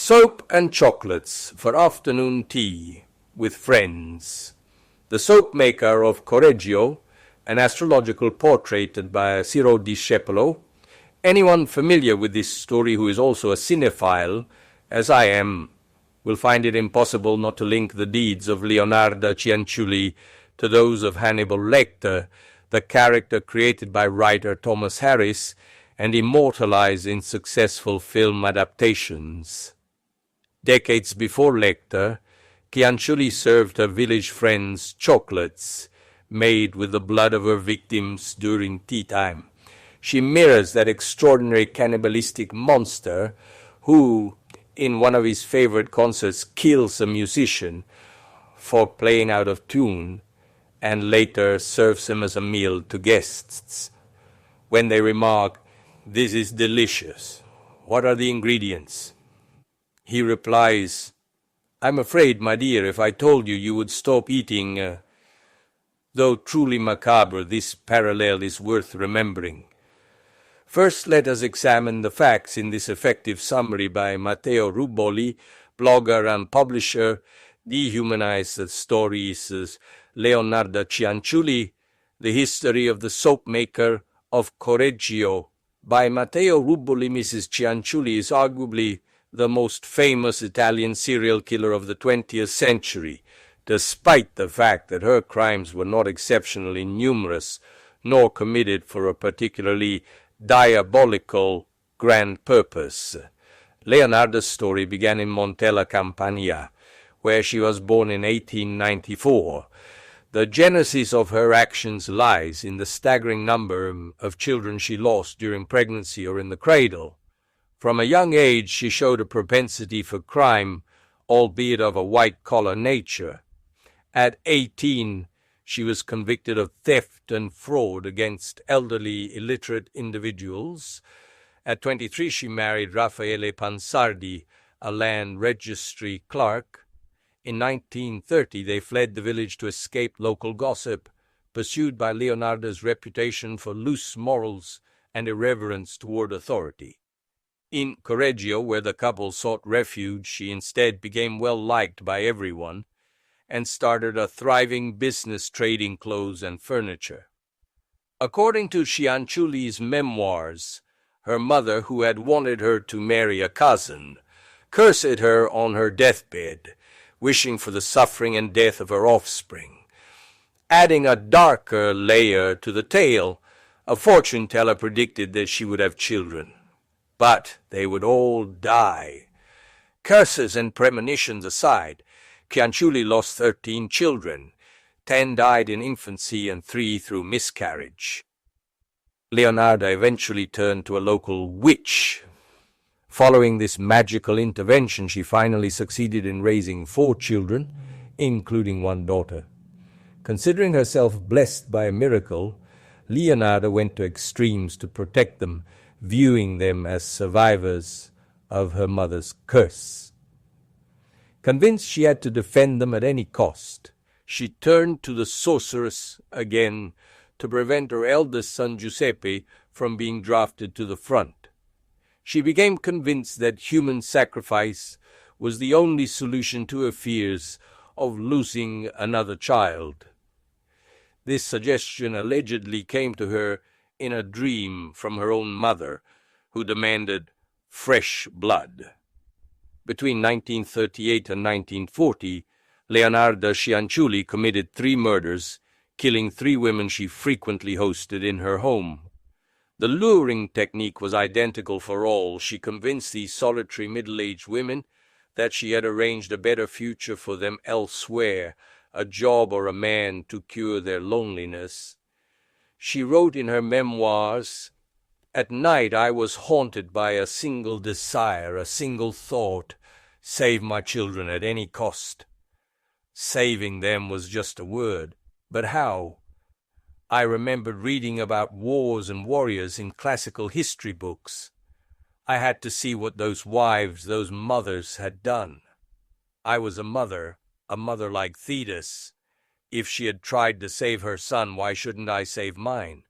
Soap and chocolates for afternoon tea with friends. The soap maker of Correggio, an astrological portrait by Ciro Discepolo. Anyone familiar with this story who is also a cinephile, as I am, will find it impossible not to link the deeds of Leonardo Cianciulli to those of Hannibal Lecter, the character created by writer Thomas Harris and immortalized in successful film adaptations. Decades before Lecter, Cianciulli served her village friends chocolates made with the blood of her victims during tea time. She mirrors that extraordinary cannibalistic monster who, in one of his favorite concerts, kills a musician for playing out of tune and later serves him as a meal to guests. When they remark, "This is delicious. What are the ingredients?" He replies, "I'm afraid, my dear, if I told you, you would stop eating." Though truly macabre, this parallel is worth remembering. First, let us examine the facts in this effective summary by Matteo Rubboli, blogger and publisher. Dehumanized the stories Leonardo Cianciulli, The History of the Soap Maker of Correggio. By Matteo Rubboli, Mrs. Cianciulli is arguably the most famous Italian serial killer of the 20th century, despite the fact that her crimes were not exceptionally numerous, nor committed for a particularly diabolical grand purpose. Leonardo's story began in Montella, Campania, where she was born in 1894. The genesis of her actions lies in the staggering number of children she lost during pregnancy or in the cradle. From a young age, she showed a propensity for crime, albeit of a white-collar nature. At 18, she was convicted of theft and fraud against elderly, illiterate individuals. At 23, she married Raffaele Pansardi, a land registry clerk. In 1930, they fled the village to escape local gossip, pursued by Leonardo's reputation for loose morals and irreverence toward authority. In Correggio, where the couple sought refuge, she instead became well-liked by everyone and started a thriving business trading clothes and furniture. According to Cianciulli's memoirs, her mother, who had wanted her to marry a cousin, cursed her on her deathbed, wishing for the suffering and death of her offspring. Adding a darker layer to the tale, a fortune teller predicted that she would have children, but they would all die. Curses and premonitions aside, Cianciulli lost 13 children. 10 died in infancy and 3 through miscarriage. Leonardo eventually turned to a local witch. Following this magical intervention, she finally succeeded in raising 4 children, including 1 daughter. Considering herself blessed by a miracle, Leonardo went to extremes to protect them, viewing them as survivors of her mother's curse. Convinced she had to defend them at any cost, she turned to the sorceress again to prevent her eldest son Giuseppe from being drafted to the front. She became convinced that human sacrifice was the only solution to her fears of losing another child. This suggestion allegedly came to her in a dream from her own mother, who demanded fresh blood. Between 1938 and 1940, Leonardo Cianciulli committed 3 murders, killing 3 women she frequently hosted in her home. The luring technique was identical for all. She convinced these solitary middle-aged women that she had arranged a better future for them elsewhere, a job or a man to cure their loneliness. She wrote in her memoirs, "At night I was haunted by a single desire, a single thought: save my children at any cost." Saving them was just a word, but how? I remembered reading about wars and warriors in classical history books. I had to see what those wives, those mothers had done. I was a mother like Thetis. If she had tried to save her son, why shouldn't I save mine?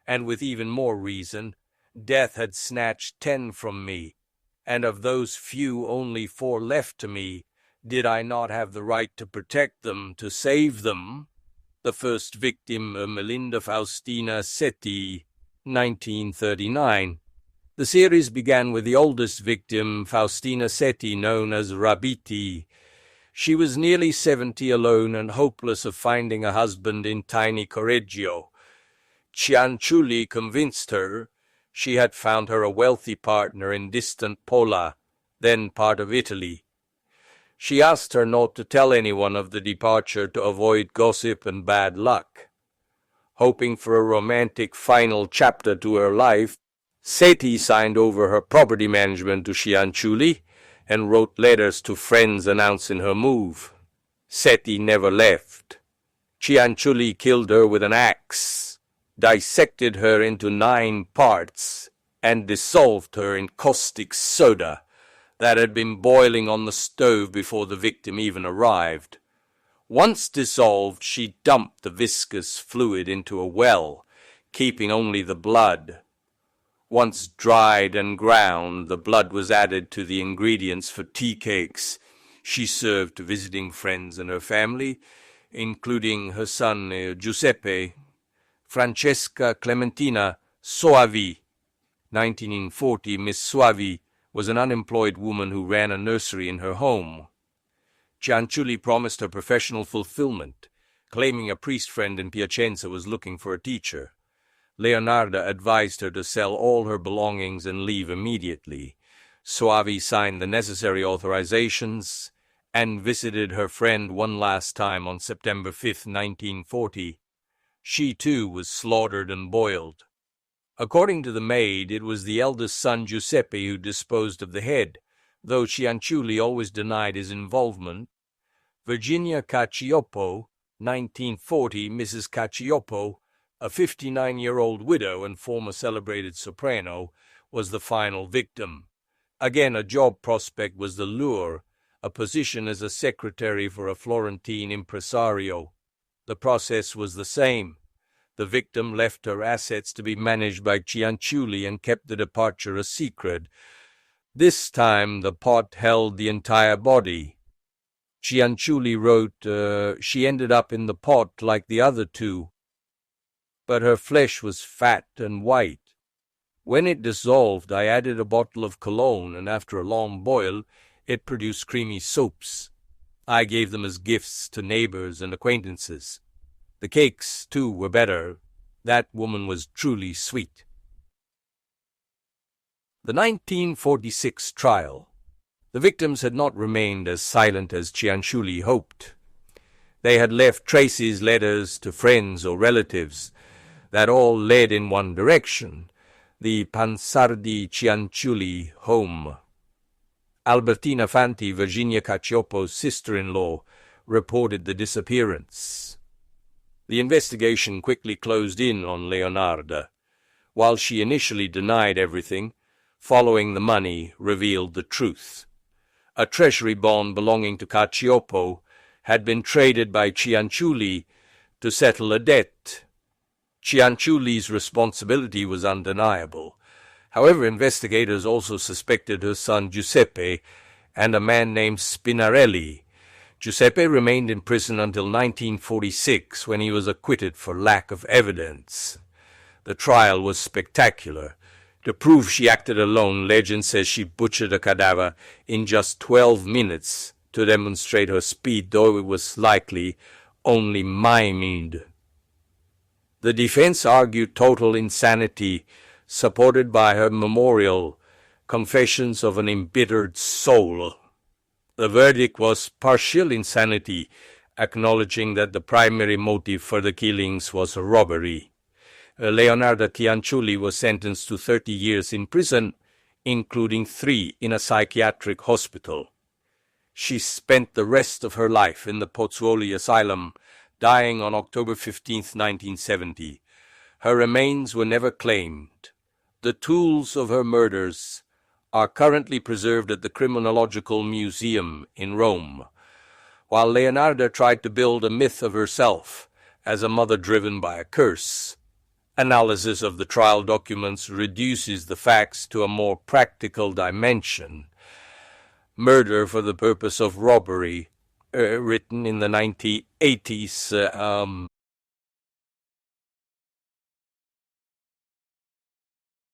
And with even more reason, death had snatched 10 from me, and of those few only 4 left to me. Did I not have the right to protect them, to save them? The first victim, Melinda Faustina Setti, 1939. The series began with the oldest victim, Faustina Setti, known as Rabiti. She was nearly 70, alone and hopeless of finding a husband in tiny Correggio. Cianciulli convinced her she had found her a wealthy partner in distant Pola, then part of Italy. She asked her not to tell anyone of the departure to avoid gossip and bad luck. Hoping for a romantic final chapter to her life, Setti signed over her property management to Cianciulli and wrote letters to friends announcing her move. Setti never left. Cianciulli killed her with an axe, dissected her into 9 parts, and dissolved her in caustic soda that had been boiling on the stove before the victim even arrived. Once dissolved, she dumped the viscous fluid into a well, keeping only the blood. Once dried and ground, the blood was added to the ingredients for tea cakes she served to visiting friends and her family, including her son Giuseppe. Francesca Clementina Soavi, 1940, Miss Soavi, was an unemployed woman who ran a nursery in her home. Cianciulli promised her professional fulfillment, claiming a priest friend in Piacenza was looking for a teacher. Leonarda advised her to sell all her belongings and leave immediately. Soavi signed the necessary authorizations and visited her friend one last time on September 5, 1940. She, too, was slaughtered and boiled. According to the maid, it was the eldest son Giuseppe who disposed of the head, though Cianciulli always denied his involvement. Virginia Cacioppo, 1940, Mrs. Cacioppo, a 59-year-old widow and former celebrated soprano, was the final victim. Again, a job prospect was the lure, a position as a secretary for a Florentine impresario. The process was the same. The victim left her assets to be managed by Cianciulli and kept the departure a secret. This time the pot held the entire body. Cianciulli wrote, she ended up in the pot like the other 2, but her flesh was fat and white. When it dissolved, I added a bottle of cologne, and after a long boil, it produced creamy soaps. I gave them as gifts to neighbors and acquaintances. The cakes, too, were better. That woman was truly sweet. The 1946 trial. The victims had not remained as silent as Cianciulli hoped. They had left traces, letters to friends or relatives, that all led in one direction, the Pansardi Cianciulli home. Albertina Fanti, Virginia Cacioppo's sister-in-law, reported the disappearance. The investigation quickly closed in on Leonarda. While she initially denied everything, following the money revealed the truth. A treasury bond belonging to Cacioppo had been traded by Cianciulli to settle a debt. Cianciulli's responsibility was undeniable. However, investigators also suspected her son Giuseppe and a man named Spinarelli. Giuseppe remained in prison until 1946, when he was acquitted for lack of evidence. The trial was spectacular. To prove she acted alone, legend says she butchered a cadaver in just 12 minutes to demonstrate her speed, though it was likely only mimicked. The defense argued total insanity, supported by her memorial, Confessions of an Embittered Soul. The verdict was partial insanity, acknowledging that the primary motive for the killings was robbery. Leonarda Cianciulli was sentenced to 30 years in prison, including 3 in a psychiatric hospital. She spent the rest of her life in the Pozzuoli Asylum, dying on October 15, 1970. Her remains were never claimed. The tools of her murders are currently preserved at the Criminological Museum in Rome. While Leonarda tried to build a myth of herself as a mother driven by a curse, analysis of the trial documents reduces the facts to a more practical dimension. Murder for the purpose of robbery, written in the 1980s,